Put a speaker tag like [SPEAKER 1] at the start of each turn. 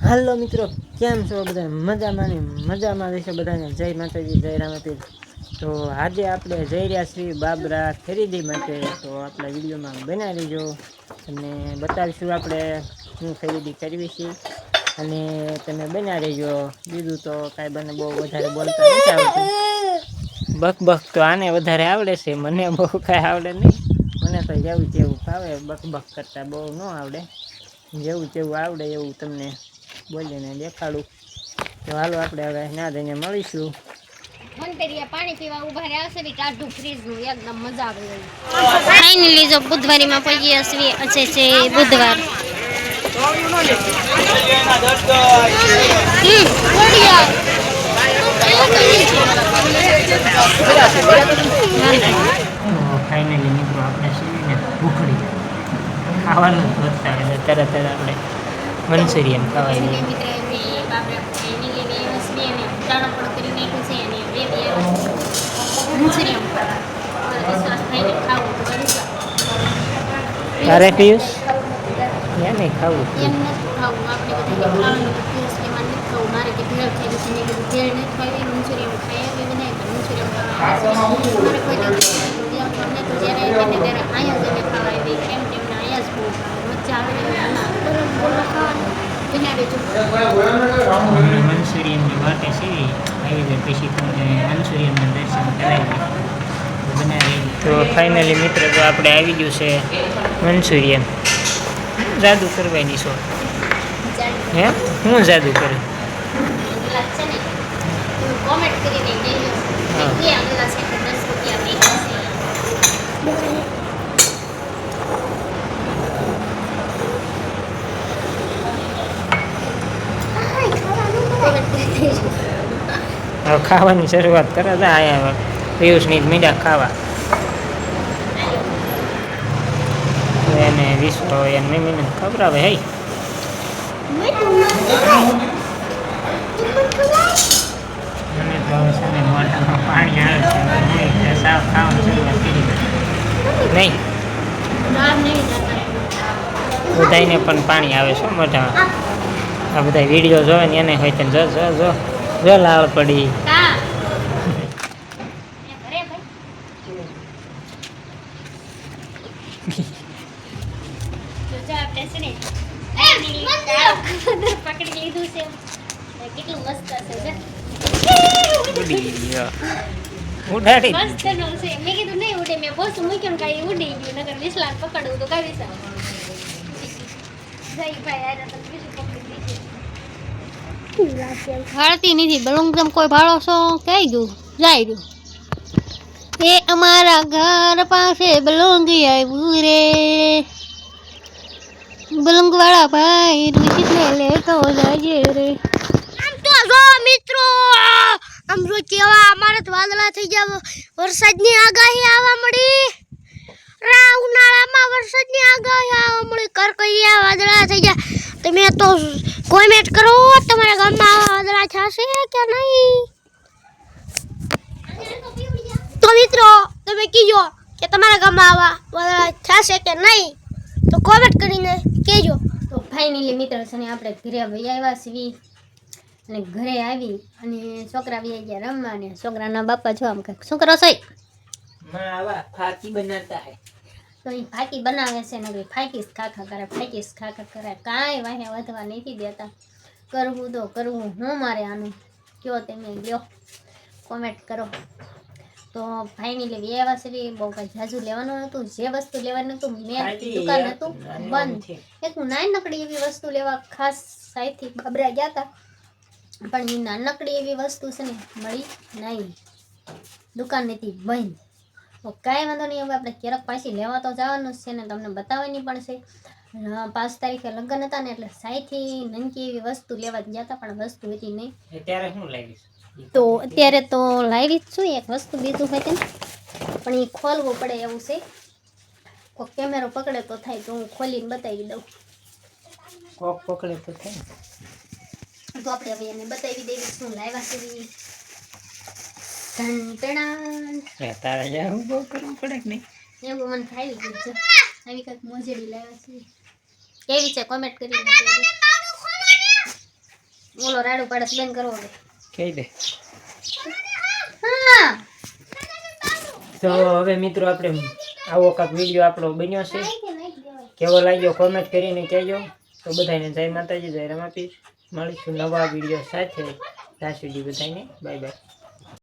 [SPEAKER 1] હાલો મિત્રો, કેમ છો બધા? મજામાં રહેશો બધાને. જય માતાજી, જય રામાપીર. તો આજે આપણે જઈ રહ્યા છીએ બાબરા ખરીદી માટે. તો આપણા વિડીયોમાં બનાવી લેજો અને બતાવીશું આપણે શું ખરીદી કરવી છે. અને તમે બના રહેજો. બીજું તો કાંઈ બને બહુ વધારે બોલતા નથી આવડતું. બક તો આને વધારે આવડે છે, મને બહુ કાંઈ આવડે નહીં. મને તો જેવું તેવું ફાવે, બક કરતાં બહુ ન આવડે. જેવું તેવું આવડે એવું તમને બોલીને દેખાડું. તો હાલો આપણે હવે ના જઈને મળીશું.
[SPEAKER 2] પાણી પીવા ઉભા રહ્યા છે, કાઢું ફ્રીજ નું, એકદમ મજા આવે. ફાઇનલી જો બુધવારીમાં પડી છે બુધવાર.
[SPEAKER 1] ફાઇનલી મિત્રો આપણે સીવીને ભૂખડી ખાવાનું વધતા એટલે તરત જ આપણે મંચુરિયન ખવાય. તારે પિયુષ યા નહીં ખાવું?
[SPEAKER 2] મારે કે ભેળ થઈ ગઈ છે, મેં કીધું ભેળ નથી ખાવી, મંચુરિયન ખાઈ આવી બનાવી પણ મંચુરિયન ખાવા મારે કોઈ દિવસ અમને તો જ્યારે ત્યારે અહીંયા જ અમે ખાવા આવી. કેમ કે એમને અહીંયા જ બહુ મજા આવે
[SPEAKER 1] મંચુરિયનની વાટે સીવી આવી જાય પછી તમને મંચુરિયનના દર્શન કરાવી બનાવી. તો ફાઇનલી મિત્ર તો આપણે આવી ગયું છે મંચુરિયન. જાદુ કરવાની છો હે? હું જાદુ કરું?
[SPEAKER 2] કોમેન્ટ કરીને
[SPEAKER 1] હા. હવે ખાવાની શરૂઆત કરે છે અહીંયા પિયુષની જ મીઠા ખાવા. એને વિશ્વ એને મમ્મીને ખવડાવે. હે મને તો હવે છે ને મોઢામાં પાણી આવે છે. સાફ ખાવાનું શરૂઆત કરી નહીં. બધાને પણ પાણી આવે છે મોઢામાં. આ બધા વિડીયો જોવે ને એને હોય તો જો જો જો જો લાળ પડી.
[SPEAKER 2] પકડી લીધું છે. કેટલું મસ્ત છે.
[SPEAKER 1] ઉડાડી
[SPEAKER 2] મસ્ત નો છે. મેં કીધું નહીં ઉડે, મેં બોસ મૂક્યો ને કાંઈ ઉડી ગયું. નગર વિસલાન પકડવું તો કાંઈ વિસા જઈ ભાઈ આરે તો બીજું પકડી દીધી. હાલતી નથી બલૂંગ તમ કોઈ ભાડો છો કઈ ગયું જાય ગયું. એ અમારા ઘર પાસે બલૂંગ આવ્યું રે. બલૂંગ વાળા ભાઈ રૂચિને લેતો જાજે રે. આમ તો જો મિત્રો આમ જો કેવા અમારે તો વાદળા થઈ ગયા. વરસાદની આગાહી આવવા મળી. ઉનાળામાં વરસાદની આગાહી આવવા મળી. કરકરિયા વાદળા થઈ ગયા. તમે તો કોમેન્ટ કરો તમારા ગામમાં આવા વાદળા થશે કે નહીં. તો મિત્રો તમે કીજો કે તમારા ગામમાં આવા વાદળા થશે કે નહીં, તો કોમેન્ટ કરીને કહેજો. તો ફાઇનલી મિત્રો છે ને આપણે ઘરે આવ્યા છીએ અને ઘરે આવી અને છોકરા બી ગયા રમવા ને છોકરાના બાપા જો આમ કંઈક શું કરો છો?
[SPEAKER 1] ફાકી બનાતા હે.
[SPEAKER 2] તો એ ફાકી બનાવે છે ને ફાકીસ ખાખા કરે કાંઈ વાહે વધવા નથી દેતા. કરવું તો કરવું હું મારે આનું કયો તમે લ્યો કોમેન્ટ કરો. તો ફાઇનલી વ્યવહાર છે બહુ કંઈ જાજુ લેવાનું હતું. જે વસ્તુ લેવાનું હતું મેં દુકાન હતું બંધ. એક નાનકડી એવી વસ્તુ લેવા ખાસ સાઈથી બાબરા ગયા હતા પણ એ નાનકડી એવી વસ્તુ છે ને મળી નહીં. દુકાન નથી બંધ. તો કાંઈ વાંધો નહીં. હવે આપણે ક્યારેક પાછી લેવા તો જવાનું જ છે ને તમને બતાવવાની પણ છે. 5 તારીખે લગ્ન હતા ને એટલે સાઈથી નાનકી એવી વસ્તુ લેવા ગયા હતા પણ વસ્તુ હતી નહીં.
[SPEAKER 1] અત્યારે શું લાવીશ?
[SPEAKER 2] તો અત્યારે તો લાવી જ છું એક વસ્તુ બીજું હોય ને પણ એ ખોલવું પડે એવું છે. કોઈ કેમેરો પકડે તો થાય તો હું ખોલીને બતાવી દઉં.
[SPEAKER 1] કોક પકડે તો થાય.
[SPEAKER 2] તો આપણે હવે એને બતાવી દેવી શું લાવ્યા છે.
[SPEAKER 1] તારે જવું બહુ કરવું પડે કે નહીં?
[SPEAKER 2] એવું મને ખાઈ ગયું છે. આવી કંઈક મોજેડી લાવ્યા છે. કેવી છે કોમેન્ટ કરીને કહેજો. ઓલો રાડું પાડસ બેન કરવો દે
[SPEAKER 1] કહી દે.
[SPEAKER 2] હા
[SPEAKER 1] તો હવે મિત્રો આપણે આવો કાંક વિડીયો આપણો બન્યો છે. કેવો લાગ્યો કોમેન્ટ કરીને કહેજો. તો બધાને જય માતાજી, જય રમાપીર. મળીશું નવા વિડીયો સાથે. ત્યાં સુધી બધાને બાય બાય.